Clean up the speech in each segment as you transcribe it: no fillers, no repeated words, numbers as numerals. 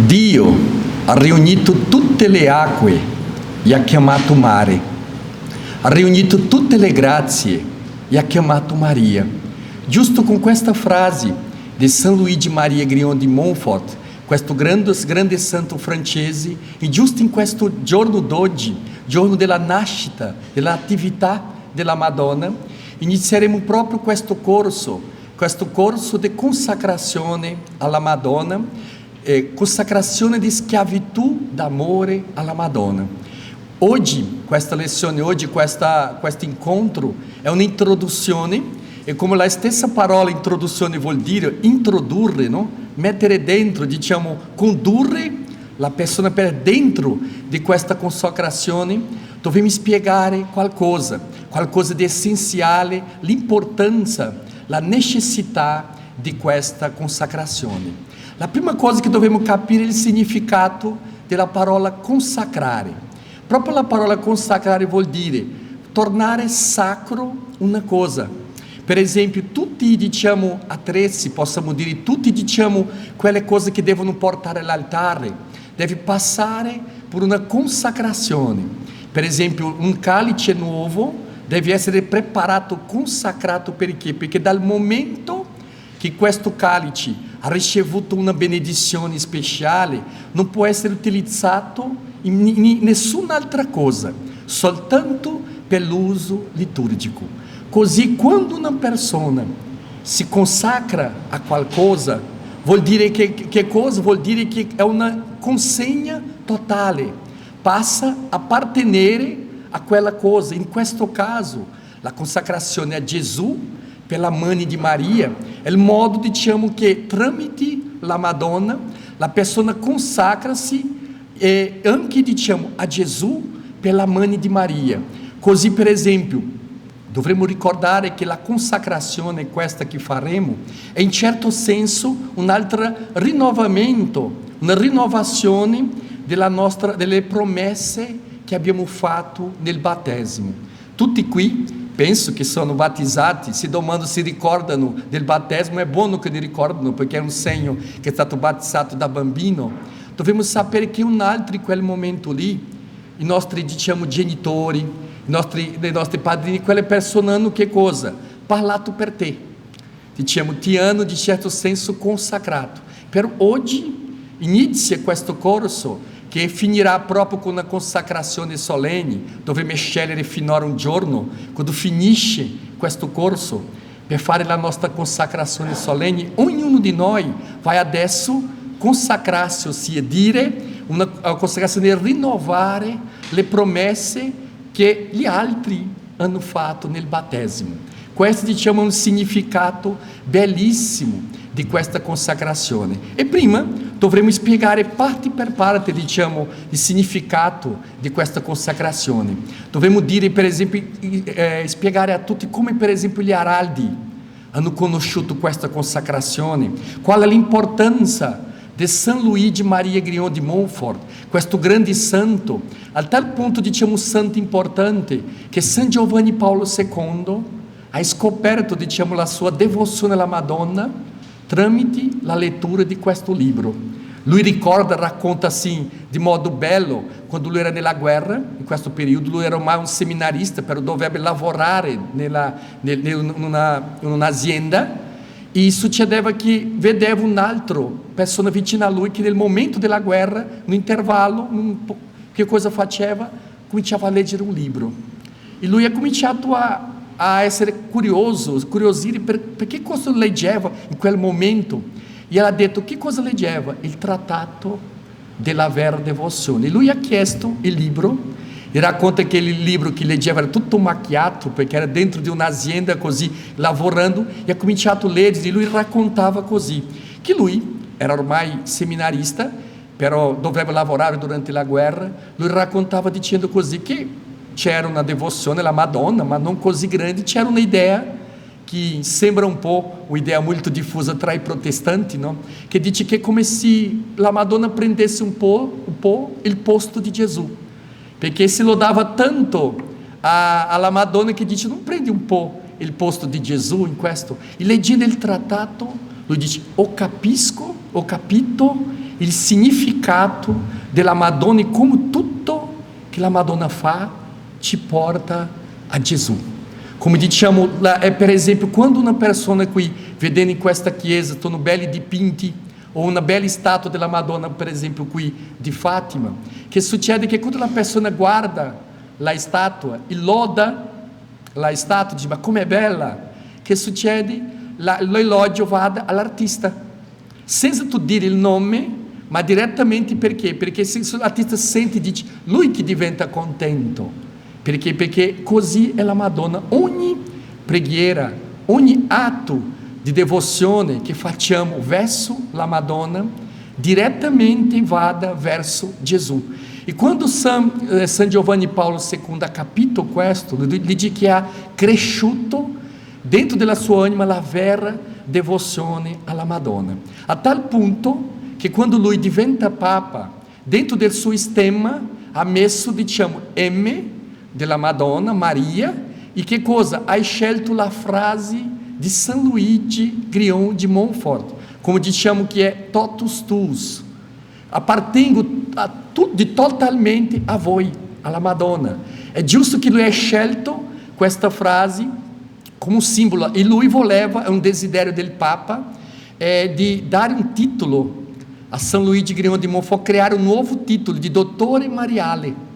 Dio ha riunito tutte le acque e ha chiamato mare, ha riunito tutte le grazie e ha chiamato Maria. Giusto con questa frase di San Luigi Maria Grignon di Montfort, questo grande santo francese, e giusto in questo giorno d'oggi, giorno della nascita, dell'attività della Madonna, inizieremo proprio questo corso di consacrazione alla Madonna, consacrazione di schiavitù d'amore alla Madonna. Oggi, questa lezione, questo incontro è un'introduzione, e come la stessa parola introduzione vuol dire introdurre, no? Mettere dentro, diciamo, condurre la persona per dentro di questa consacrazione, dobbiamo spiegare qualcosa di essenziale, l'importanza, la necessità di questa consacrazione. La prima cosa che dobbiamo capire è il significato della parola consacrare. Proprio la parola consacrare vuol dire tornare sacro una cosa. Per esempio, tutti diciamo attrezzi, possiamo dire, tutti diciamo quelle cose che devono portare all'altare, deve passare per una consacrazione. Per esempio, un calice nuovo deve essere preparato, consacrato perché? Perché dal momento che questo calice ha ricevuto una benedizione speciale, non può essere utilizzato in nessun'altra cosa, soltanto per l'uso liturgico. Così, quando una persona si consacra a qualcosa, vuol dire che cosa? Vuol dire che è una consegna totale, passa a appartenere a quella cosa. In questo caso, la consacrazione a Gesù per la mano di Maria è il modo, diciamo, che tramite la Madonna la persona consacra-si e anche, diciamo, a Gesù per la mano di Maria. Così, per esempio, dovremmo ricordare che la consacrazione, questa che faremo, è in certo senso un altro rinnovamento, una rinnovazione delle promesse che abbiamo fatto nel battesimo. Tutti qui, penso che sono battezzati, si domandano, si ricordano del battesimo, è buono che li ricordano, perché è un segno che è stato battezzato da bambino. Dobbiamo sapere che un altro in quel momento lì, i nostri, diciamo, genitori, i nostri padrini, quelle persone hanno che cosa? Parlato per te, diciamo, ti hanno di certo senso consacrato. Per oggi inizia questo corso che finirà proprio con una consacrazione solenne. Dovremo scegliere finora un giorno, quando finisce questo corso, per fare la nostra consacrazione solenne. Ognuno di noi vai adesso consacrarsi, ossia dire una consacrazione, rinnovare le promesse che gli altri hanno fatto nel battesimo. Questo, diciamo, è un significato bellissimo di questa consacrazione. E prima dovremo spiegare parte per parte, diciamo, il significato di questa consacrazione. Dovremo dire, per esempio, spiegare a tutti come, per esempio, gli araldi hanno conosciuto questa consacrazione, qual è l'importanza di San Luigi Maria Grignon di Montfort, questo grande santo, a tal punto, diciamo, santo importante, che San Giovanni Paolo II ha scoperto, diciamo, la sua devozione alla Madonna tramite la lettura di questo libro. Lui ricorda, racconta assim, di modo bello, quando lui era nella guerra, in questo periodo, lui era ormai un seminarista, però doveva lavorare in un'azienda, e succedeva che vedeva un'altra persona vicino a lui che nel momento della guerra, no intervallo, che cosa faceva? Cominciava a leggere un libro. E lui ha cominciato a essere curiosire per che cosa leggeva in quel momento. E ela ha detto, che cosa leggeva? Il trattato della vera devozione. E lui ha chiesto il libro, e racconta che il libro che leggeva era tutto macchiato, perché era dentro di un'azienda così, lavorando, e ha cominciato a leggere, e lui raccontava così, che lui era ormai seminarista, però doveva lavorare durante la guerra. Lui raccontava dicendo così che c'era una devozione alla Madonna, ma non così grande, c'era un'idea che sembra un po' un'idea molto diffusa tra i protestanti, no? Che dice che è come se la Madonna prendesse un po' il posto di Gesù, perché si lodava tanto alla Madonna che dice, non prendi un po' il posto di Gesù in questo? E leggendo il trattato, lui dice, ho capito il significato della Madonna e come tutto che la Madonna fa ci porta a Gesù. Come diciamo, per esempio, quando una persona qui, vedendo in questa chiesa, sono belli dipinti, o una bella statua della Madonna, per esempio, qui di Fatima, che succede che quando la persona guarda la statua e loda la statua, dice, ma com'è bella, che succede? L'elogio va all'artista, senza tu dire il nome, ma direttamente perché? Perché se l'artista sente, dice, lui che diventa contento, perché così è la Madonna. Ogni preghiera, ogni atto di devozione che facciamo verso la Madonna, direttamente vada verso Gesù. E quando San Giovanni Paolo II ha capito questo, gli dice che ha cresciuto dentro della sua anima la vera devozione alla Madonna, a tal punto che quando lui diventa Papa, dentro del suo stemma ha messo, diciamo, M della Madonna, Maria, e che cosa? Ha scelto la frase di San Luigi Grignon de Montfort, come diciamo che è totus tuus, appartengo totalmente a voi, alla Madonna. È giusto che lui ha scelto questa frase come un simbolo, e lui voleva, è un desiderio del Papa, di dare un titolo a San Luigi Grignon de Montfort, creare un nuovo titolo di dottore mariale.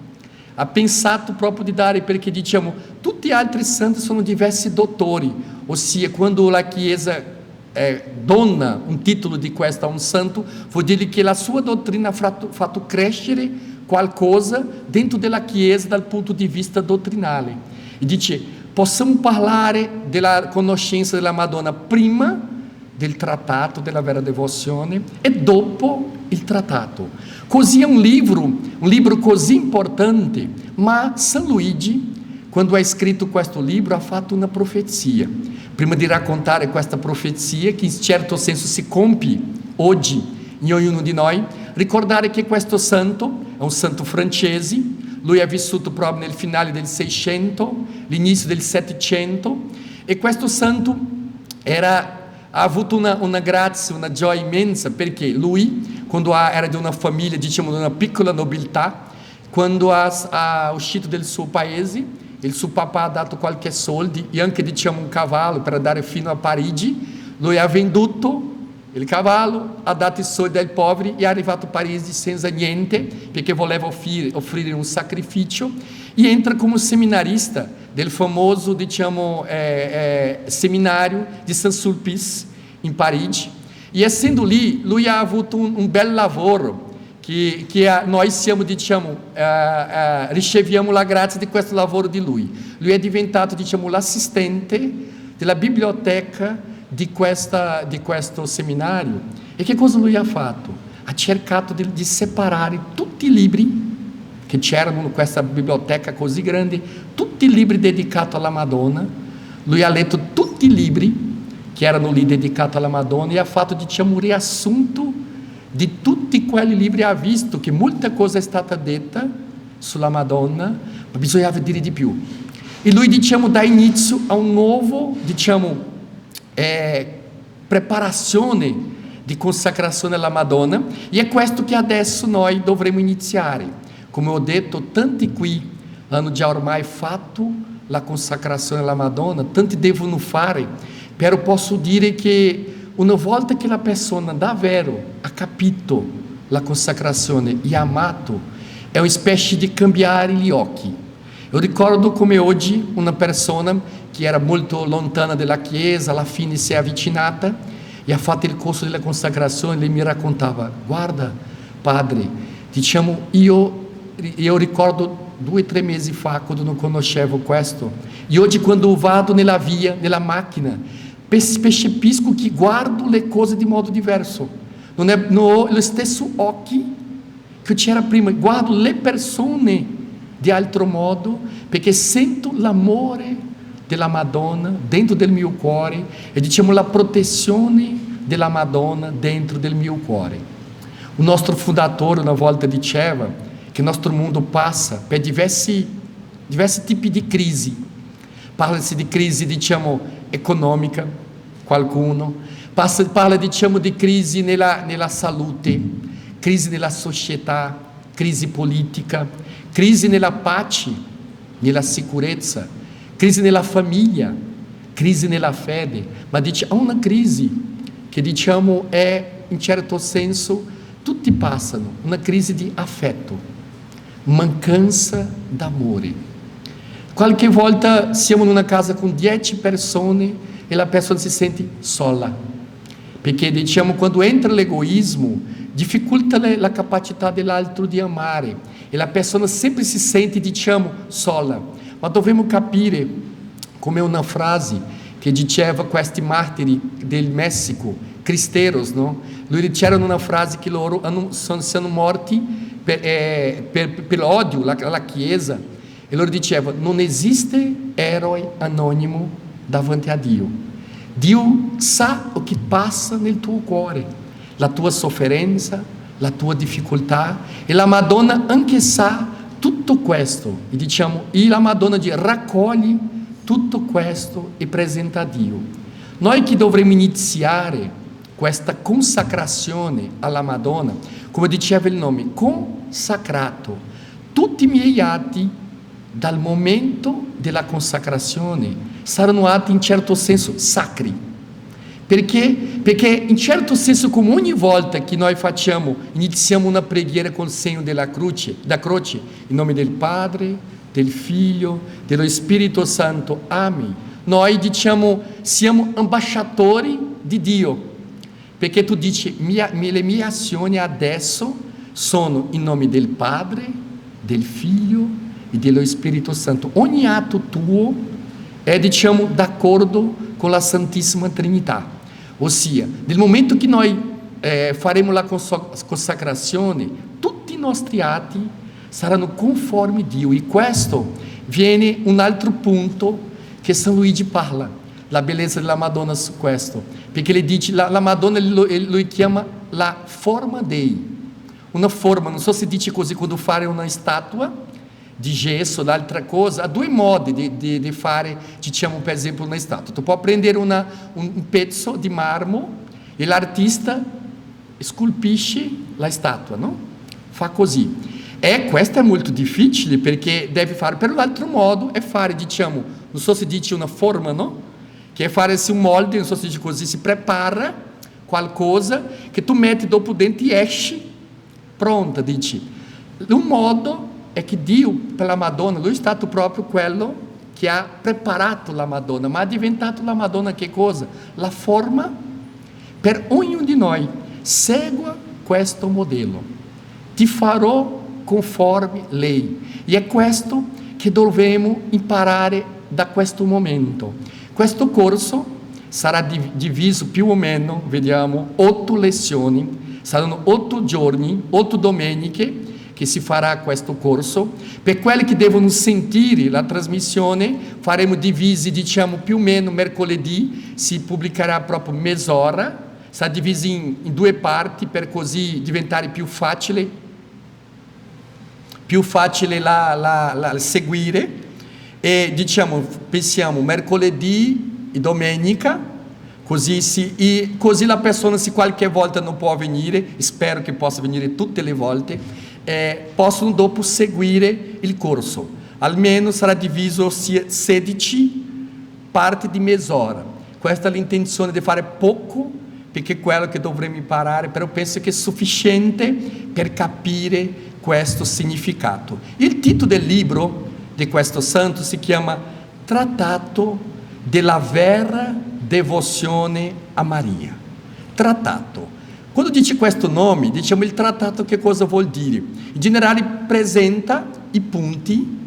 Ha pensato proprio di dare, perché diciamo, tutti gli altri santi sono diversi dottori, ossia quando la Chiesa dona un titolo di questo a un santo, vuol dire che la sua dottrina ha fatto crescere qualcosa dentro della Chiesa dal punto di vista dottrinale. E dice, possiamo parlare della conoscenza della Madonna prima del trattato della vera devozione e dopo il trattato. Così è un libro così importante, ma San Luigi, quando ha scritto questo libro, ha fatto una profezia. Prima di raccontare questa profezia, che in certo senso si compie oggi in ognuno di noi, ricordare che questo santo è un santo francese, lui ha vissuto proprio nel finale del 600, l'inizio del 700, e questo santo ha avuto una grazia, una gioia immensa, perché lui, quando era di una famiglia, diciamo di una piccola nobiltà, quando ha uscito del suo paese, il suo papà ha dato qualche soldi e anche, diciamo, un cavallo per andare fino a Parigi. Lui ha venduto il cavallo, ha dato i soldi ai poveri e è arrivato a Parigi senza niente, perché voleva offrire un sacrificio, e entra come seminarista del famoso, diciamo, seminario di Saint-Sulpice in Parigi. E essendo lì, lui ha avuto un bel lavoro, che noi siamo, diciamo, riceviamo la grazia di questo lavoro di lui. Lui è diventato, diciamo, l'assistente della biblioteca di questo seminario. E che cosa lui ha fatto? Ha cercato di separare tutti i libri che c'erano in questa biblioteca così grande, tutti i libri dedicati alla Madonna. Lui ha letto tutti i libri che erano lì dedicati alla Madonna e ha fatto, diciamo, un riassunto di tutti quei libri. Ha visto che molta cosa è stata detta sulla Madonna, ma bisognava dire di più. E lui, diciamo, dà inizio a un nuovo, diciamo, preparazione di consacrazione alla Madonna, e è questo che adesso noi dovremo iniziare. Come ho detto, tanti qui hanno già ormai fatto la consacrazione alla Madonna, tanti devono fare, però posso dire che una volta che la persona davvero ha capito la consacrazione e ha amato, è una specie di cambiare gli occhi. Io ricordo come oggi una persona che era molto lontana dalla Chiesa, alla fine si è avvicinata e ha fatto il corso della consacrazione. Lei mi raccontava: guarda padre, diciamo, io ricordo 2 o 3 mesi fa, quando non conoscevo questo, e oggi quando vado nella via, nella macchina, percepisco che guardo le cose di modo diverso, non ho lo stesso occhi che c'era prima, guardo le persone di altro modo, perché sento l'amore della Madonna dentro del mio cuore e, diciamo, la protezione della Madonna dentro del mio cuore. Il nostro fondatore una volta diceva che il nostro mondo passa per diversi tipi di crisi. Parla-se di crisi, diciamo, economica, qualcuno parla, diciamo, di crisi nella salute, crisi nella società, crisi politica, crisi nella pace, nella sicurezza, crisi nella famiglia, crisi nella fede, ma há una crisi che diciamo è in certo senso, tutti passano, una crisi di affetto, mancanza d'amore. Qualche volta siamo in una casa con 10 persone e la persona si sente sola, perché diciamo quando entra l'egoismo dificulta la capacità dell'altro di amare e la persona sempre si sente, diciamo, sola. Ma dobbiamo capire, come una frase che diceva questi martiri del Messico, cristeros, no? Lui c'erano una frase che loro sono morti per l'odio alla Chiesa, e loro dicevano: non esiste eroe anonimo davanti a Dio. Dio sa o che passa nel tuo cuore, la tua sofferenza, la tua difficoltà, e la Madonna anche sa tutto questo, e diciamo, e la Madonna raccoglie tutto questo e presenta a Dio. Noi che dovremmo iniziare questa consacrazione alla Madonna, come diceva il nome, consacrato, tutti i miei atti dal momento della consacrazione saranno atti in certo senso sacri. Perché in certo senso, come ogni volta che noi iniziamo una preghiera con il segno da croce, in nome del Padre, del Figlio, dello Spirito Santo, Amen. Noi diciamo, siamo ambasciatori di Dio, perché tu dici, le mie azioni adesso sono in nome del Padre, del Figlio e dello Spirito Santo. Ogni atto tuo è, diciamo, d'accordo con la Santissima Trinità. Ossia, nel momento che noi faremo la consacrazione, tutti i nostri atti saranno conformi a Dio. E questo viene un altro punto che San Luigi parla, la bellezza della Madonna su questo, perché le dice, la Madonna lui chiama la forma Dei, una forma, non so se dice così, quando fare una statua di gesso, l'altra cosa, há due modi di fare, diciamo, per esempio, una statua. Tu puoi prendere un pezzo di marmo e l'artista sculpisce la statua, no? Fa così. E questo è molto difficile, perché deve fare per l'altro modo, è fare, diciamo, non so se dice una forma, no? Che è fare un molde, non so se dice così, si prepara qualcosa che tu metti dopo dentro e esce pronta, dici. Un modo è che Dio, per la Madonna, lui è stato proprio quello che ha preparato la Madonna, ma è diventato la Madonna che cosa? La forma per ognuno di noi. Segua questo modello, ti farò conforme lei. E è questo che dovremo imparare da questo momento. Questo corso sarà diviso più o meno, vediamo, 8 lezioni, saranno 8 giorni, 8 domeniche, che si farà questo corso. Per quelli che devono sentire la trasmissione faremo divisi, diciamo, più o meno mercoledì si pubblicherà proprio mezz'ora, sarà diviso in 2 parti per così diventare più facile la seguire, e diciamo pensiamo mercoledì e domenica, così la persona, se qualche volta non può venire, spero che possa venire tutte le volte, possono dopo seguire il corso. Almeno sarà diviso 16 parti di mezz'ora. Questa è l'intenzione di fare poco, perché è quello che dovremmo imparare, però penso che è sufficiente per capire questo significato. Il titolo del libro di questo santo si chiama Trattato della vera devozione a Maria. Trattato. Quando dice questo nome, diciamo il trattato che cosa vuol dire? In generale presenta i punti,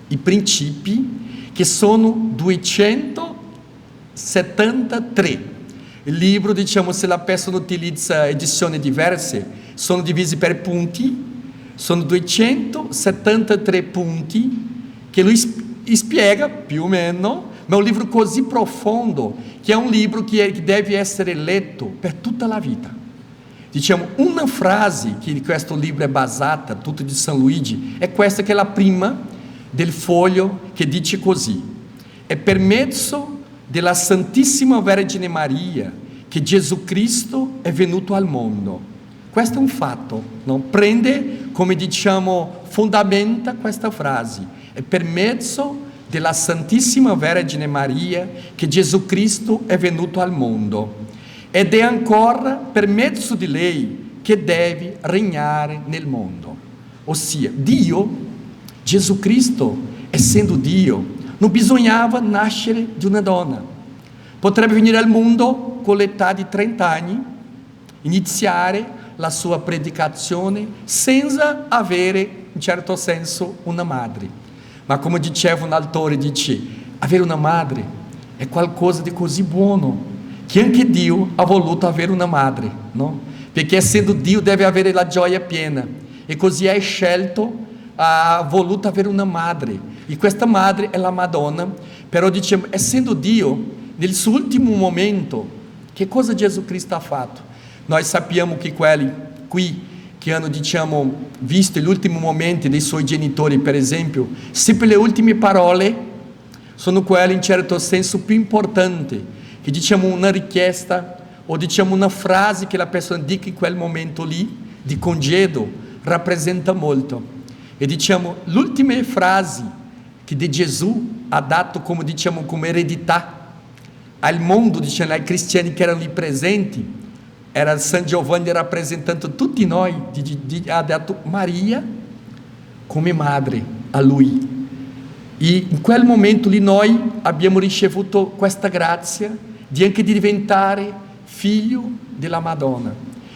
i principi, che sono 273. Il libro, diciamo, se la persona utilizza edizioni diverse, sono divisi per punti, sono 273 punti che lui spiega più o meno, ma è un libro così profondo che è un libro che deve essere letto per tutta la vita. Diciamo, una frase che questo libro è basata, tutto di San Luigi, è questa che è la prima del foglio, che dice così: è per mezzo della Santissima Vergine Maria che Gesù Cristo è venuto al mondo. Questo è un fatto, no? Prende, come diciamo, fondamenta questa frase. È per mezzo della Santissima Vergine Maria che Gesù Cristo è venuto al mondo. Ed è ancora per mezzo di lei che deve regnare nel mondo. Ossia, Dio, Gesù Cristo, essendo Dio, non bisognava nascere di una donna. Potrebbe venire al mondo con l'età di 30 anni, iniziare la sua predicazione senza avere, in certo senso, una madre. Ma come diceva un autore, dice, avere una madre è qualcosa di così buono che anche Dio ha voluto avere una madre, no? Perché essendo Dio deve avere la gioia piena, e così ha scelto, ha voluto avere una madre, e questa madre è la Madonna. Però diciamo, essendo Dio, nel suo ultimo momento, che cosa Gesù Cristo ha fatto? Noi sappiamo che quelli qui che hanno, diciamo, visto gli ultimi momenti dei suoi genitori, per esempio, sempre le ultime parole sono quelle in certo senso più importanti, che diciamo una richiesta o diciamo una frase che la persona dica in quel momento lì di congedo rappresenta molto. E diciamo l'ultima frase che di Gesù ha dato come, diciamo, come eredità al mondo, diciamo, ai cristiani che erano lì presenti, era San Giovanni rappresentando tutti noi, ha dato Maria come madre a lui. E in quel momento lì noi abbiamo ricevuto questa grazia di anche diventare figlio della Madonna.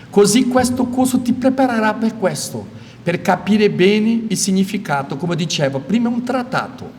Così questo corso ti preparerà per questo, per capire bene il significato. Come dicevo, prima è un trattato,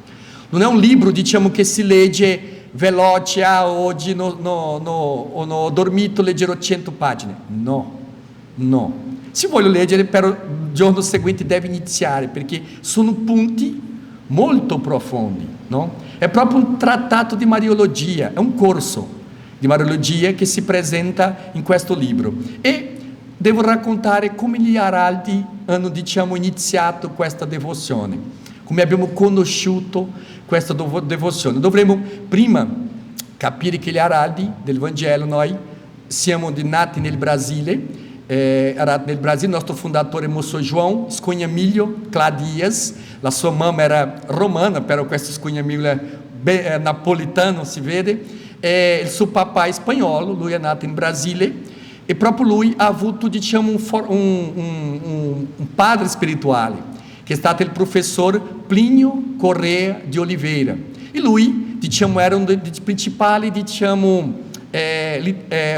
non è un libro, diciamo, che si legge veloce, oggi ho dormito, leggerò 100 pagine. No. Se voglio leggere, però il giorno seguente deve iniziare, perché sono punti molto profondi, no? È proprio un trattato di Mariologia, è un corso di Mariologia che si presenta in questo libro. E devo raccontare come gli Araldi hanno, diciamo, iniziato questa devozione, come abbiamo conosciuto questa devozione. Dovremmo prima capire che gli Araldi del Vangelo, noi siamo nati nel Brasile, il nostro fondatore è Moço João Escunhamilho Cladias, la sua mamma era romana, però questo Escunhamilho è napolitano, si vede, e il suo papà è spagnolo, lui è nato in Brasile, e proprio lui ha avuto, diciamo, un padre spirituale, che è stato il professor Plinio Correa de Oliveira. E lui, diciamo, era uno dei principali, diciamo,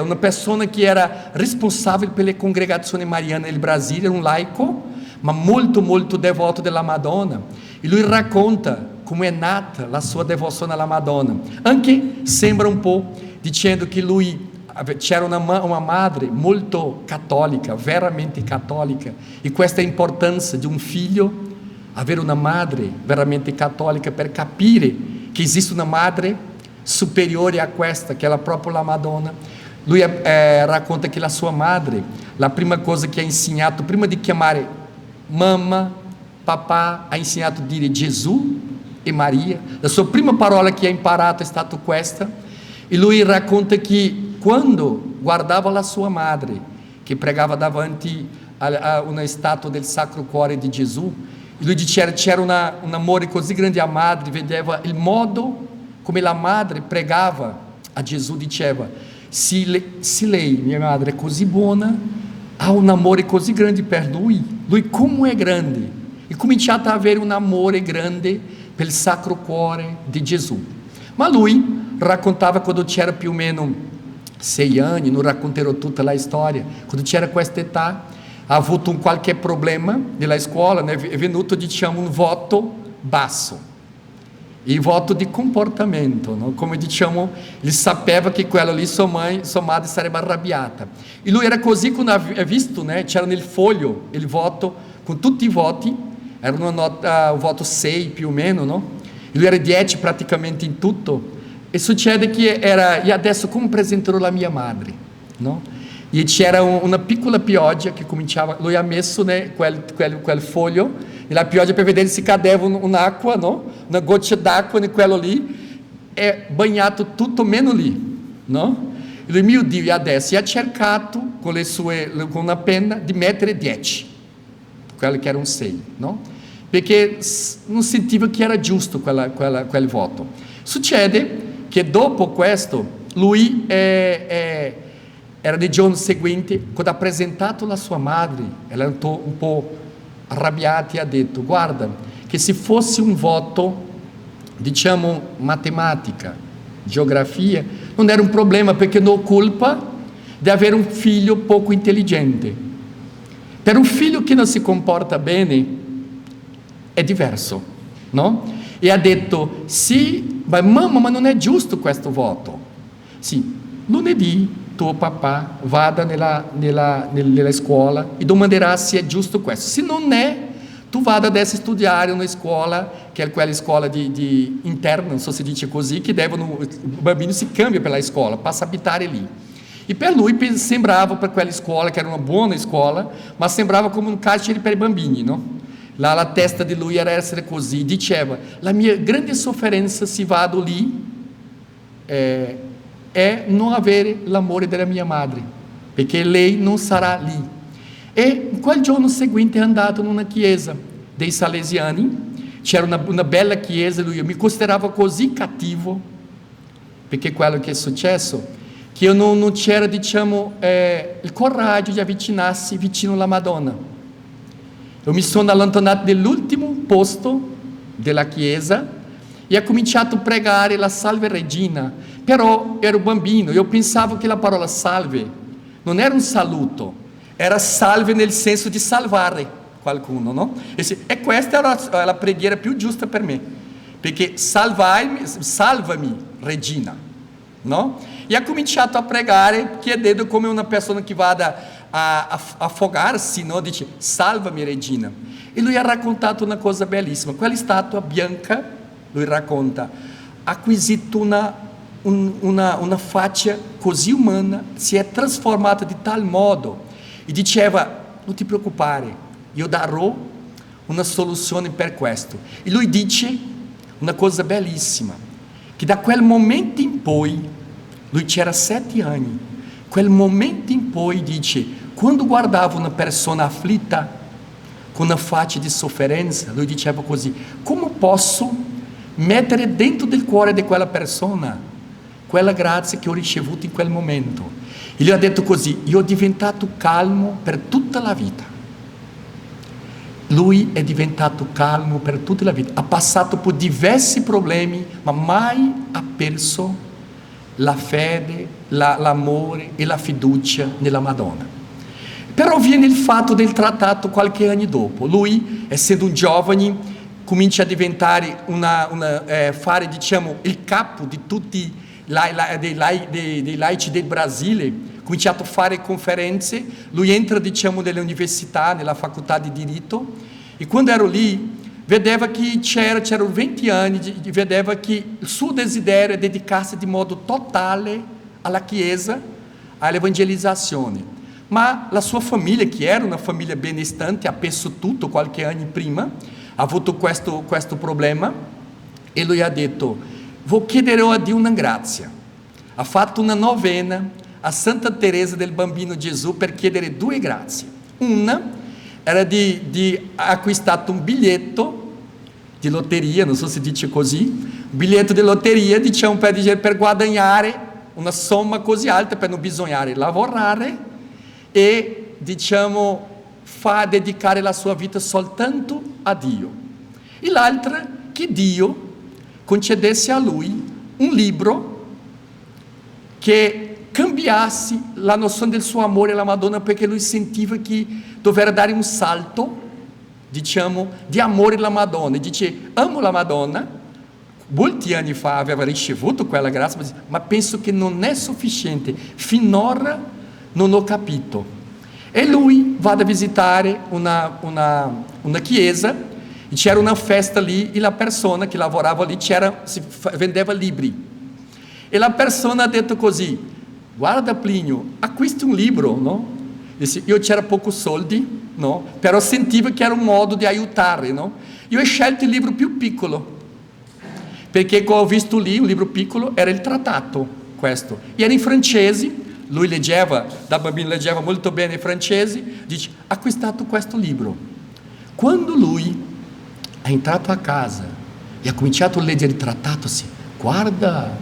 una persona che era responsabile per le congregazioni mariane nel Brasile, era un laico, ma molto, molto devoto della Madonna. E lui racconta come è nata la sua devozione alla Madonna. Anche sembra un po' dicendo che lui c'era una madre molto cattolica, veramente cattolica, e questa importanza di un figlio avere una madre veramente cattolica per capire che esiste una madre superiore a questa, che è proprio la Madonna. Lui racconta che la sua madre, la prima cosa che ha insegnato, prima di chiamare mamma, papà, ha insegnato a dire Gesù e Maria. La sua prima parola che ha imparato è stata questa. E lui racconta che quando guardava la sua madre, che pregava davanti a una statua del Sacro Cuore di Gesù, lui diceva c'era un amore così grande a madre, vedeva il modo come la madre pregava a Gesù, diceva se lei, mia madre, è così buona, ha un amore così grande per lui come è grande, e cominciato a avere un amore grande per il Sacro Cuore di Gesù. Ma lui raccontava quando c'era più o meno 6 anni, non racconterò tutta la storia, quando c'era questa età, ha avuto un qualche problema nella scuola, né? È venuto, diciamo, un voto basso, il voto di comportamento, no? Come diciamo, ele sapeva che quello lì sua madre sarebbe arrabbiata, e lui era così quando ha visto, né? C'era nel foglio il voto con tutti i voti, era una nota, un voto 6 più o meno, no? E lui era 10 praticamente in tutto. E succede che e adesso come presenterò la mia madre, no? E c'era una piccola pioggia che cominciava, lui ha messo, né, quel foglio, e la pioggia per vedere se cadeva un'acqua, no? Una goccia d'acqua in quello lì, è bagnato tutto meno lì, no? lui, mio Dio, e adesso? E ha cercato, con una penna, di mettere 10, quello che era un 6, no? Perché non sentiva che era giusto quel voto. Succede che dopo questo, lui era il giorno seguente, quando ha presentato la sua madre, ella era un po' arrabbiata e ha detto: guarda, che se fosse un voto, diciamo, matematica, geografia, non era un problema, perché non ho colpa di avere un figlio poco intelligente. Per un figlio che non si comporta bene è diverso, no? E ha detto: sì, ma mamma, ma non è giusto questo voto. Sì, lunedì tuo papà vada nella scuola e domanderà se è giusto questo. Se non è, tu vada adesso a studiare in una scuola, che è quella scuola di interna, non so se dice così, che il bambino si cambia per la scuola, passa a abitare lì. E per lui sembrava, per quella scuola, che era una buona scuola, ma sembrava come un carcere per i bambini, no? La testa di lui era essere così. Diceva: la mia grande sofferenza se vado lì è non avere l'amore della mia madre, perché lei non sarà lì. E quel giorno seguente è andato in una chiesa dei Salesiani, c'era una bella chiesa, lui mi considerava così cattivo, perché quello che è successo, che io non c'era, diciamo, il coraggio di avvicinarsi vicino alla Madonna. Io mi sono allontanato dall'ultimo posto della chiesa e ho cominciato a pregare la Salve Regina, però ero bambino, io pensavo che la parola salve non era un saluto, era salve nel senso di salvare qualcuno, no? E questa era la preghiera più giusta per me, perché salvami Regina, no? E ha cominciato a pregare chiedendo come una persona che vada a affogarsi, no? Dice: salvami Regina. E lui ha raccontato una cosa bellissima. Quella statua bianca, lui racconta, ha acquisito una faccia così umana, si è trasformata di tal modo, e diceva: non ti preoccupare, io darò una soluzione per questo. E lui dice una cosa bellissima, che da quel momento in poi, lui c'era 7 anni, quel momento in poi dice, quando guardava una persona afflitta, con una faccia di sofferenza, lui diceva così: come posso mettere dentro del cuore di quella persona quella grazia che ho ricevuto in quel momento? E gli ha detto così: io ho diventato calmo per tutta la vita. Lui è diventato calmo per tutta la vita, ha passato per diversi problemi, ma mai ha perso la fede, l'amore e la fiducia nella Madonna. Però viene il fatto del trattato qualche anno dopo. Lui, essendo un giovane, comincia a diventare fare, diciamo, il capo di tutti dei laici del Brasile. Ha cominciato a fare conferenze. Lui entra, diciamo, nelle università, nella facoltà di diritto, e quando ero lì vedeva che c'erano 20 anni, vedeva che il suo desiderio è dedicarsi di modo totale alla Chiesa, all'evangelizzazione. Ma la sua famiglia, che era una famiglia benestante, ha perso tutto qualche anno prima, ha avuto questo problema, e lui ha detto: chiederò a Dio una grazia. Ha fatto una novena a Santa Teresa del Bambino Gesù per chiedere 2 grazie. Una era di acquistare un biglietto di lotteria, non so se dice così, un biglietto di lotteria, diciamo, per guadagnare una somma così alta, per non bisognare lavorare, e, diciamo, dedicare la sua vita soltanto a Dio. E l'altra, che Dio concedesse a lui un libro che cambiasse la nozione del suo amore alla Madonna, perché lui sentiva che doveva dare un salto, diciamo, di amore alla Madonna. Dice: amo la Madonna, molti anni fa aveva ricevuto quella grazia, ma penso che non è sufficiente, finora non ho capito. E lui va a visitare una chiesa, e c'era una festa lì, e la persona che lavorava lì vendeva libri, e la persona ha detto così: guarda Plinio, acquisti un libro, no? Disse: io c'era poco soldi, no? Però sentivo che era un modo di aiutare, no? Io ho scelto il libro più piccolo, perché ho visto lì un libro piccolo, era il trattato, questo. E era in francese, lui leggeva, da bambino leggeva molto bene francese, dice, ha acquistato questo libro. Quando lui è entrato a casa e ha cominciato a leggere il trattato, si guarda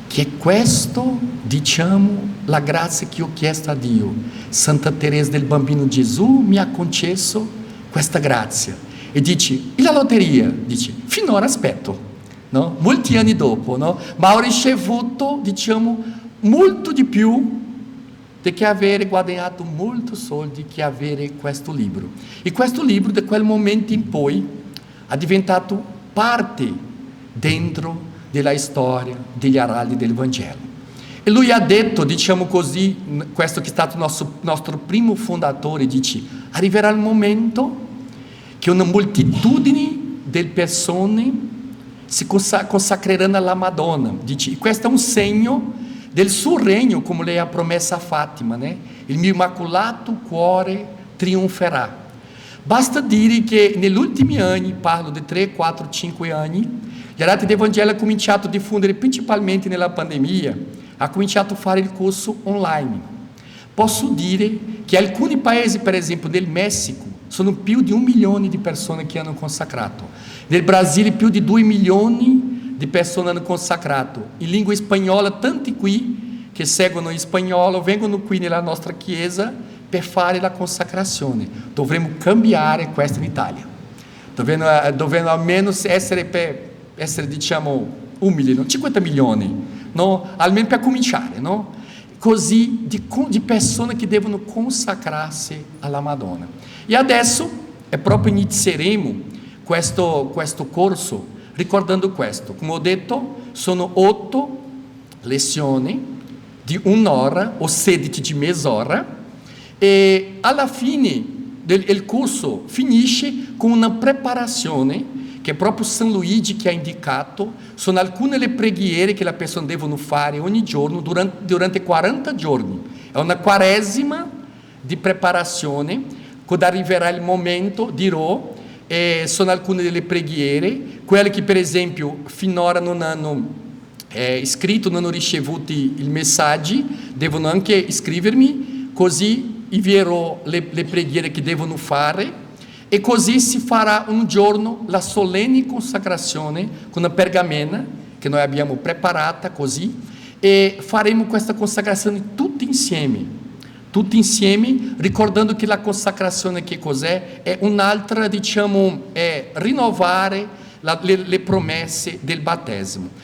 che questo, diciamo, la grazia che ho chiesto a Dio. Santa Teresa del Bambino Gesù mi ha concesso questa grazia. E dice, e la lotteria? Dice, finora aspetto, no? Molti anni dopo, no? Ma ho ricevuto, diciamo, molto di più di che avere guadagnato molti soldi che avere questo libro. E questo libro da quel momento in poi è diventato parte dentro della storia degli araldi del Vangelo. E lui ha detto, diciamo così, questo che è stato il nostro primo fondatore, dice, arriverà il momento che una moltitudine di persone si consacreranno alla Madonna. Dice, questo è un segno del suo regno, come lei ha promesso a Fatima, né? Il mio immacolato cuore trionferà. Basta dire che negli ultimi anni, parlo di 3, 4, 5 anni, gli araldi del Vangelo ha cominciato a diffondere principalmente nella pandemia, ha cominciato a fare il corso online. Posso dire che alcuni paesi, per esempio nel Messico, sono più di 1 milione di persone che hanno consacrato. Nel Brasile più di 2 milioni di persone hanno consacrato. In lingua spagnola, tanti qui che seguono il spagnolo vengono qui nella nostra chiesa per fare la consacrazione. Dovremmo cambiare questo in Italia. Dovremmo almeno essere, diciamo, umili, no? 50 milioni, no? Almeno per cominciare, no? Così di persone che devono consacrarsi alla Madonna. E adesso proprio inizieremo questo corso ricordando questo. Come ho detto, sono 8 lezioni di un'ora o 16 di mezz'ora e alla fine il corso finisce con una preparazione che proprio San Luigi che ha indicato. Sono alcune le preghiere che la persona deve fare ogni giorno durante 40 giorni. È una quaresima di preparazione. Quando arriverà il momento dirò, sono alcune delle preghiere, quelle che per esempio finora non hanno scritto, non hanno ricevuto i messaggi, devono anche scrivermi, così invierò le preghiere che devono fare. E così si farà un giorno la solenne consacrazione con una pergamena che noi abbiamo preparata così, e faremo questa consacrazione tutti insieme, ricordando che la consacrazione che cos'è? È un'altra, diciamo, è rinnovare le promesse del battesimo.